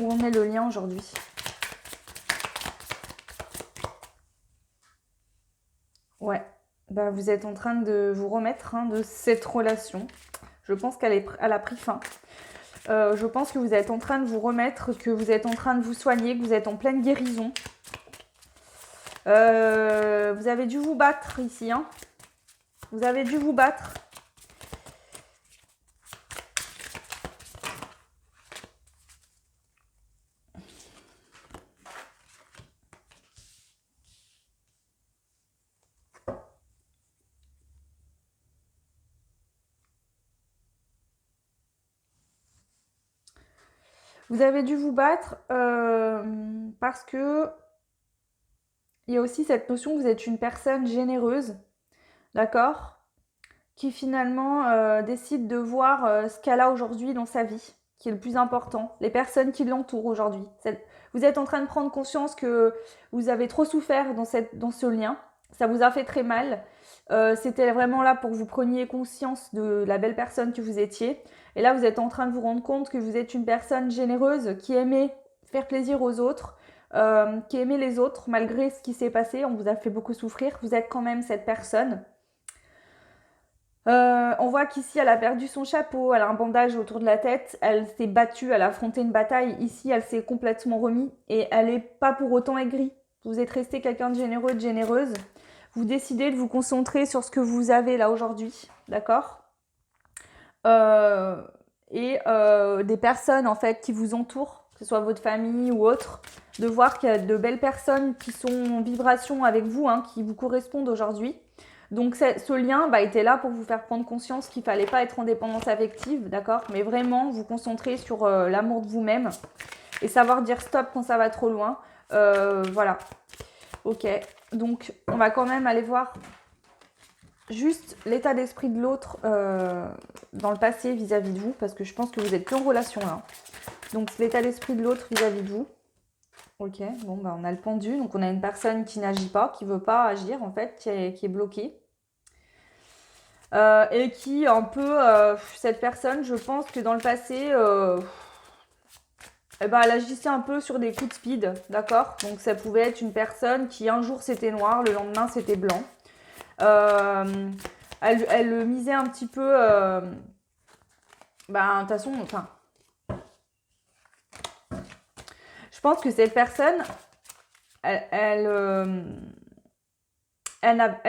Où en est le lien aujourd'hui. Ouais, bah vous êtes en train de vous remettre de cette relation. Je pense qu'elle a pris fin. Je pense que vous êtes en train de vous remettre, que vous êtes en train de vous soigner, que vous êtes en pleine guérison. Vous avez dû vous battre ici, hein. Vous avez dû vous battre. Vous avez dû vous battre parce que il y a aussi cette notion que vous êtes une personne généreuse, d'accord? Qui finalement décide de voir ce qu'elle a aujourd'hui dans sa vie, qui est le plus important, les personnes qui l'entourent aujourd'hui. Vous êtes en train de prendre conscience que vous avez trop souffert dans ce lien, ça vous a fait très mal. C'était vraiment là pour que vous preniez conscience de la belle personne que vous étiez. Et là, vous êtes en train de vous rendre compte que vous êtes une personne généreuse qui aimait faire plaisir aux autres, qui aimait les autres malgré ce qui s'est passé. On vous a fait beaucoup souffrir. Vous êtes quand même cette personne. On voit qu'ici, elle a perdu son chapeau, elle a un bandage autour de la tête, elle s'est battue, elle a affronté une bataille. Ici, elle s'est complètement remise et elle n'est pas pour autant aigrie. Vous êtes resté quelqu'un de généreux, de généreuse. Vous décidez de vous concentrer sur ce que vous avez là aujourd'hui, d'accord? Et des personnes en fait qui vous entourent, que ce soit votre famille ou autre, de voir qu'il y a de belles personnes qui sont en vibration avec vous, qui vous correspondent aujourd'hui. Donc ce lien était là pour vous faire prendre conscience qu'il ne fallait pas être en dépendance affective, d'accord? Mais vraiment vous concentrer sur l'amour de vous-même. et savoir dire stop quand ça va trop loin. Voilà. Ok, donc on va quand même aller voir juste l'état d'esprit de l'autre dans le passé vis-à-vis de vous, parce que je pense que vous êtes plus en relation là. Donc l'état d'esprit de l'autre vis-à-vis de vous. Ok, bon bah on a le pendu, donc on a une personne qui n'agit pas, qui veut pas agir en fait, qui est bloquée. Et qui un peu, cette personne, je pense que dans le passé, eh ben, elle agissait un peu sur des coups de speed, d'accord? Donc ça pouvait être une personne qui un jour c'était noir, le lendemain c'était blanc. Euh, elle misait un petit peu, ben, de toute façon, enfin, je pense que cette personne, elle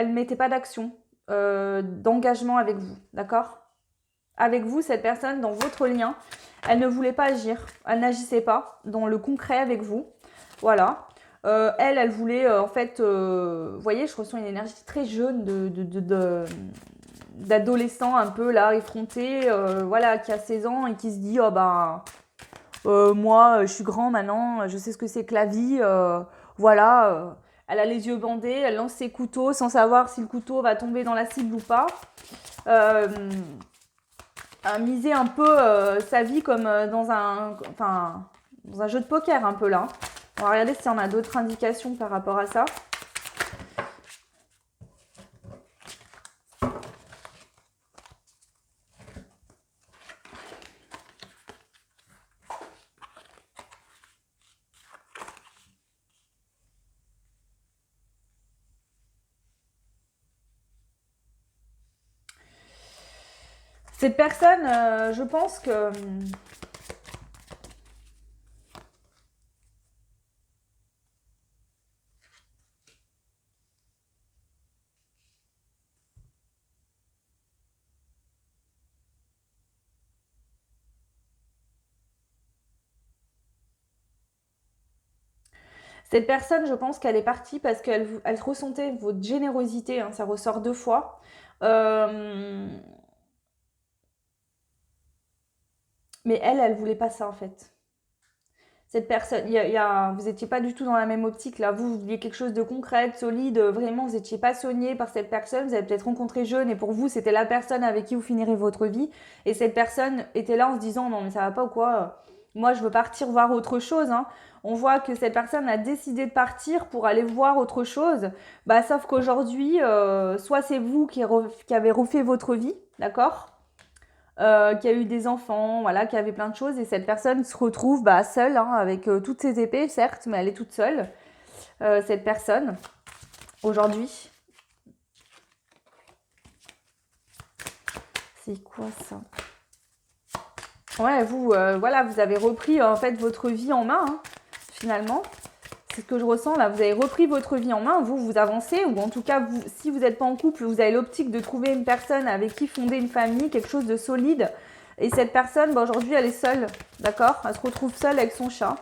mettait pas d'action, d'engagement avec vous, d'accord? Avec vous, cette personne, dans votre lien, elle ne voulait pas agir, elle n'agissait pas dans le concret avec vous, voilà. Elle voulait, en fait, vous voyez, je ressens une énergie très jeune d'adolescent un peu là, effronté, voilà, qui a 16 ans et qui se dit, oh ben, moi, je suis grand maintenant, je sais ce que c'est que la vie, voilà. Elle a les yeux bandés, elle lance ses couteaux sans savoir si le couteau va tomber dans la cible ou pas. Euh, à miser un peu sa vie comme dans un jeu de poker un peu là. On va regarder si on a d'autres indications par rapport à ça. Cette personne, je pense que cette personne, je pense qu'elle est partie parce qu'elle ressentait votre générosité, hein, ça ressort 2 fois. Euh, mais elle voulait pas ça en fait. Cette personne, vous n'étiez pas du tout dans la même optique là. Vous vouliez quelque chose de concret, de solide. Vraiment, vous n'étiez passionné par cette personne. Vous avez peut-être rencontré jeune et pour vous, c'était la personne avec qui vous finirez votre vie. Et cette personne était là en se disant non mais ça va pas ou quoi. Moi, je veux partir voir autre chose, hein. On voit que cette personne a décidé de partir pour aller voir autre chose. Bah, sauf qu'aujourd'hui, soit c'est vous qui avez refait votre vie, d'accord, qui a eu des enfants, voilà, qui avait plein de choses. Et cette personne se retrouve bah, seule, hein, avec toutes ses épées, certes, mais elle est toute seule, cette personne, aujourd'hui. C'est quoi ça? Ouais, vous, voilà, vous avez repris en fait votre vie en main, hein, finalement. C'est ce que je ressens là. Vous avez repris votre vie en main, vous avancez, ou en tout cas, vous, si vous n'êtes pas en couple, vous avez l'optique de trouver une personne avec qui fonder une famille, quelque chose de solide. Et cette personne, bah, aujourd'hui, elle est seule, d'accord? Elle se retrouve seule avec son chat.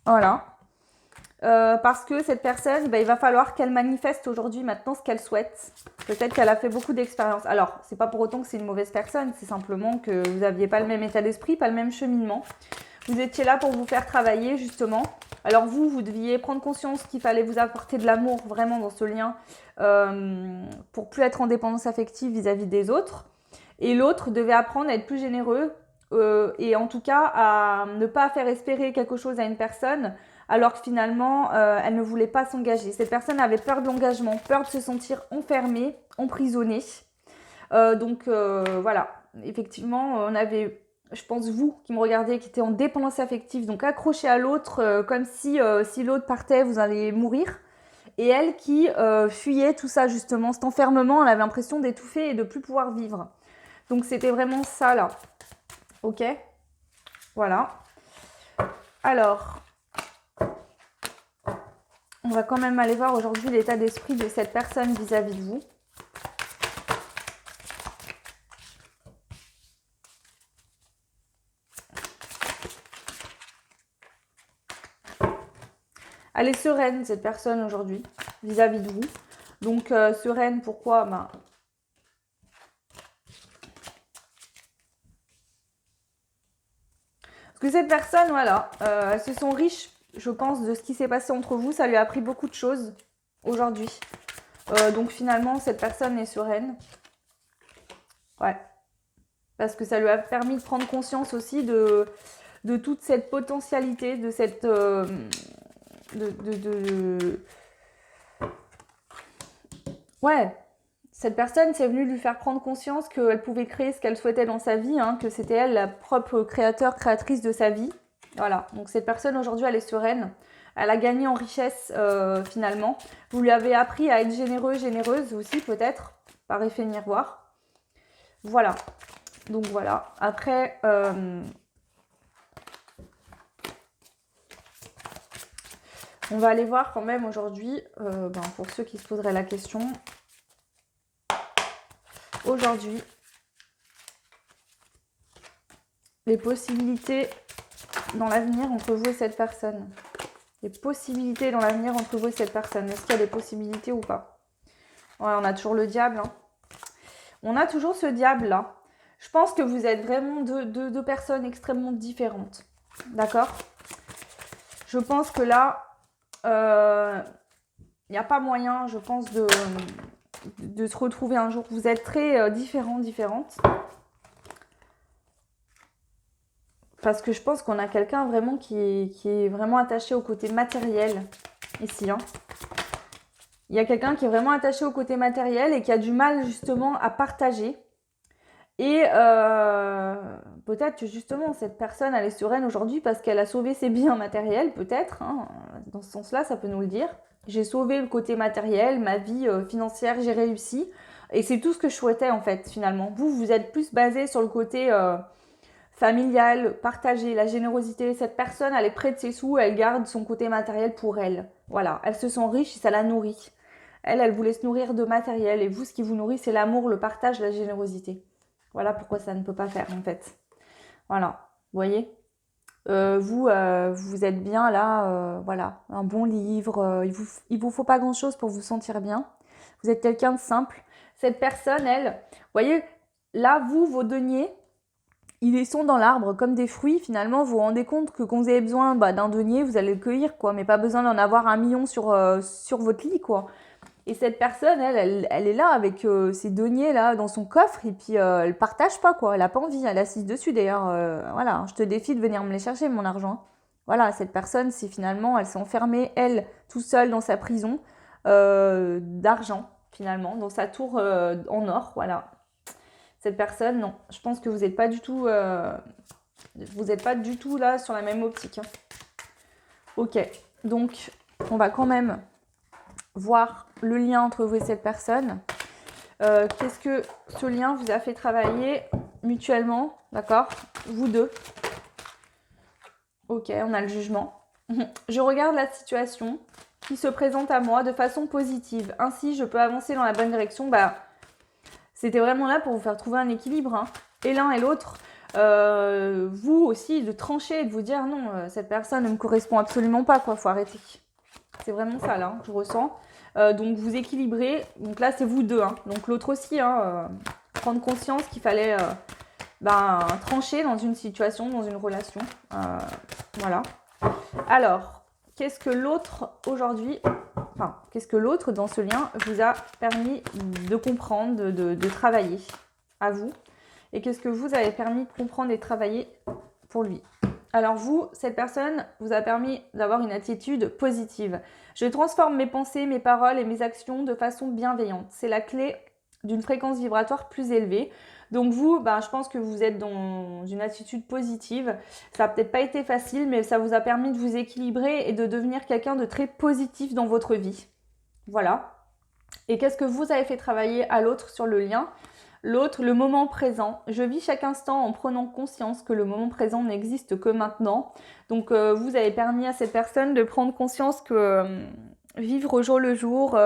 Voilà. Parce que cette personne, bah, il va falloir qu'elle manifeste aujourd'hui maintenant ce qu'elle souhaite. Peut-être qu'elle a fait beaucoup d'expériences. Alors, c'est pas pour autant que c'est une mauvaise personne, c'est simplement que vous n'aviez pas le même état d'esprit, pas le même cheminement. Vous étiez là pour vous faire travailler, justement. Alors vous deviez prendre conscience qu'il fallait vous apporter de l'amour vraiment dans ce lien pour plus être en dépendance affective vis-à-vis des autres. Et l'autre devait apprendre à être plus généreux et en tout cas à ne pas faire espérer quelque chose à une personne alors que finalement elle ne voulait pas s'engager. Cette personne avait peur de l'engagement, peur de se sentir enfermée, emprisonnée. Voilà, effectivement, on avait, je pense, vous qui me regardez, qui étiez en dépendance affective, donc accroché à l'autre, comme si l'autre partait, vous alliez mourir. Et elle qui fuyait tout ça, justement, cet enfermement, elle avait l'impression d'étouffer et de plus pouvoir vivre. Donc c'était vraiment ça, là. Ok? Voilà. Alors, on va quand même aller voir aujourd'hui l'état d'esprit de cette personne vis-à-vis de vous. Elle est sereine, cette personne, aujourd'hui, vis-à-vis de vous. Donc, sereine, pourquoi? Parce que cette personne, voilà, elles se sont riches, je pense, de ce qui s'est passé entre vous. Ça lui a appris beaucoup de choses aujourd'hui. Donc finalement, cette personne est sereine. Ouais. Parce que ça lui a permis de prendre conscience aussi de toute cette potentialité, de cette... Ouais, cette personne, c'est venu lui faire prendre conscience qu'elle pouvait créer ce qu'elle souhaitait dans sa vie, hein, que c'était elle la propre créatrice de sa vie. Voilà, donc cette personne aujourd'hui, elle est sereine. Elle a gagné en richesse finalement. Vous lui avez appris à être généreux, généreuse aussi peut-être, par effet miroir. Voilà, donc voilà. Après, on va aller voir quand même aujourd'hui, pour ceux qui se poseraient la question, aujourd'hui, les possibilités dans l'avenir entre vous et cette personne. Les possibilités dans l'avenir entre vous et cette personne. Est-ce qu'il y a des possibilités ou pas? Ouais, on a toujours le diable. Hein. On a toujours ce diable-là. Je pense que vous êtes vraiment deux personnes extrêmement différentes. D'accord? Je pense que là, il n'y a pas moyen, je pense, de se retrouver un jour. Vous êtes très différentes. Parce que je pense qu'on a quelqu'un vraiment qui est vraiment attaché au côté matériel ici. Hein. Il y a quelqu'un qui est vraiment attaché au côté matériel et qui a du mal justement à partager. Et peut-être que justement cette personne elle est sereine aujourd'hui parce qu'elle a sauvé ses biens matériels, peut-être. Hein. Dans ce sens-là, ça peut nous le dire. J'ai sauvé le côté matériel, ma vie financière, j'ai réussi. Et c'est tout ce que je souhaitais en fait finalement. Vous êtes plus basé sur le côté... familial, partagé, la générosité. Cette personne, elle est près de ses sous, elle garde son côté matériel pour elle. Voilà, elle se sent riche et ça la nourrit. Elle voulait se nourrir de matériel et vous, ce qui vous nourrit, c'est l'amour, le partage, la générosité. Voilà pourquoi ça ne peut pas faire en fait. Voilà, vous voyez vous êtes bien là, voilà, un bon livre, il vous faut pas grand chose pour vous sentir bien. Vous êtes quelqu'un de simple. Cette personne, elle, vous voyez, là, vos deniers, ils sont dans l'arbre comme des fruits. Finalement, vous vous rendez compte que quand vous avez besoin d'un denier, vous allez le cueillir, quoi. Mais pas besoin d'en avoir 1 million sur votre lit, quoi. Et cette personne, elle est là avec ses deniers là dans son coffre et puis elle partage pas, quoi. Elle a pas envie. Elle est assise dessus d'ailleurs. Voilà, je te défie de venir me les chercher, mon argent. Voilà, cette personne, c'est finalement, elle s'est enfermée, elle, tout seule dans sa prison d'argent, finalement, dans sa tour en or, voilà. Cette personne, non. Je pense que vous n'êtes pas du tout, là sur la même optique. Hein. Ok. Donc, on va quand même voir le lien entre vous et cette personne. Qu'est-ce que ce lien vous a fait travailler mutuellement, d'accord? Vous deux. Ok, on a le jugement. Je regarde la situation qui se présente à moi de façon positive. Ainsi, je peux avancer dans la bonne direction. C'était vraiment là pour vous faire trouver un équilibre. Hein. Et l'un et l'autre, vous aussi, de trancher et de vous dire non, cette personne ne me correspond absolument pas, quoi, faut arrêter. C'est vraiment ça, là, je ressens. Donc, vous équilibrez. Donc là, c'est vous deux. Hein. Donc, l'autre aussi, hein, prendre conscience qu'il fallait trancher dans une situation, dans une relation. Voilà. Alors, qu'est-ce que l'autre aujourd'hui... Enfin, qu'est-ce que l'autre dans ce lien vous a permis de comprendre, de travailler à vous? Et qu'est-ce que vous avez permis de comprendre et de travailler pour lui? Alors vous, cette personne vous a permis d'avoir une attitude positive. Je transforme mes pensées, mes paroles et mes actions de façon bienveillante. C'est la clé d'une fréquence vibratoire plus élevée. Donc vous, je pense que vous êtes dans une attitude positive. Ça n'a peut-être pas été facile, mais ça vous a permis de vous équilibrer et de devenir quelqu'un de très positif dans votre vie. Voilà. Et qu'est-ce que vous avez fait travailler à l'autre sur le lien? L'autre, le moment présent. Je vis chaque instant en prenant conscience que le moment présent n'existe que maintenant. Donc, vous avez permis à cette personne de prendre conscience que vivre au jour le jour,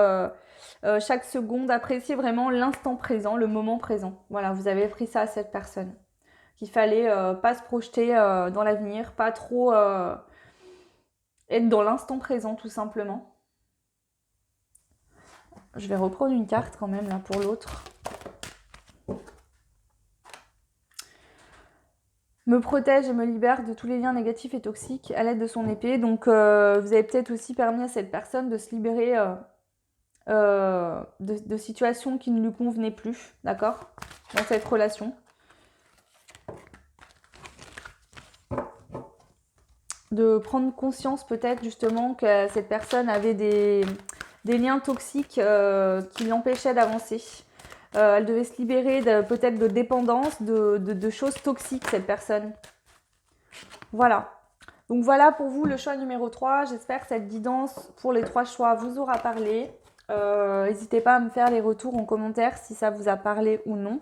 chaque seconde, apprécier vraiment l'instant présent, le moment présent. Voilà, vous avez appris ça à cette personne. Qu'il fallait pas se projeter dans l'avenir, pas trop être dans l'instant présent tout simplement. Je vais reprendre une carte quand même là pour l'autre. me protège et me libère de tous les liens négatifs et toxiques à l'aide de son épée. Donc vous avez peut-être aussi permis à cette personne de se libérer de situations qui ne lui convenaient plus, d'accord, dans cette relation. De prendre conscience peut-être justement que cette personne avait des liens toxiques qui l'empêchaient d'avancer. Elle devait se libérer peut-être de dépendance, de choses toxiques, cette personne. Voilà. Donc voilà pour vous le choix numéro 3. J'espère que cette guidance pour les 3 choix vous aura parlé. N'hésitez pas à me faire les retours en commentaire si ça vous a parlé ou non.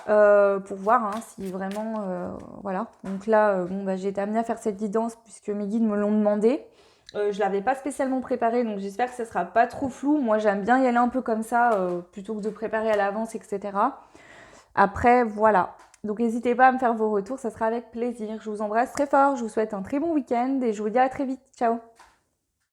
Pour voir si vraiment voilà. Donc là j'ai été amenée à faire cette guidance puisque mes guides me l'ont demandé. Je l'avais pas spécialement préparée, donc j'espère que ça sera pas trop flou. Moi j'aime bien y aller un peu comme ça plutôt que de préparer à l'avance, etc. Après voilà. Donc n'hésitez pas à me faire vos retours, ça sera avec plaisir. Je vous embrasse très fort, je vous souhaite un très bon week-end et je vous dis à très vite. Ciao.